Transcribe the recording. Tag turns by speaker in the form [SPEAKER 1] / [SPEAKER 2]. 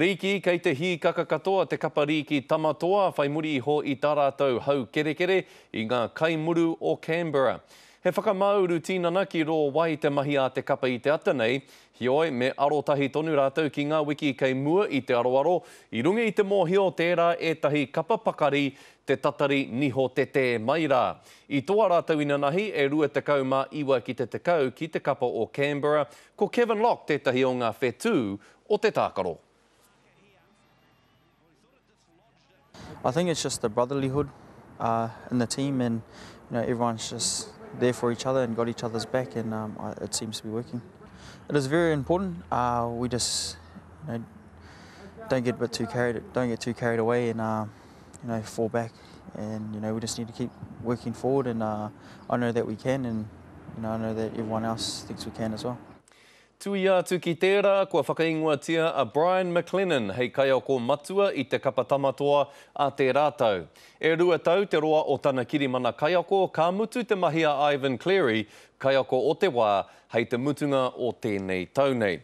[SPEAKER 1] Riki, kei te hi kakakatoa te kapa riki tamatoa, whai muri ho I tā rātou hau kerekere I ngā kaimuru o Canberra. He whakamauru tīnana ki ro wai te mahi a te kapa I te ata nei, hioi me arotahi tonu rātou ki ngā wiki kei mua I te aroaro, I runga I te mōhio tērā etahi kapa pakari te tatari niho te te mai rā. I toa rātou ina nahi e rua te kauma iwa ki te tekau ki te kapa o Canberra, ko Kevin Lock tētahi o ngā whetū o te tākaro.
[SPEAKER 2] I think it's just the brotherlyhood in the team, and everyone's just there for each other and got each other's back, and it seems to be working. It is very important. We just don't get too carried away, and fall back, and we just need to keep working forward. And I know that we can, and I know that everyone else thinks we can as well.
[SPEAKER 1] Tui atu ki tērā, kua whakaingoatia a Brian McLennan, hei kaiako matua I te kapa tamatoa a te rātau. E rua tau te roa o tana kirimana kaiako, ka mutu te mahi a Ivan Cleary, kaiako o te wā, hei te mutunga o tēnei taunei.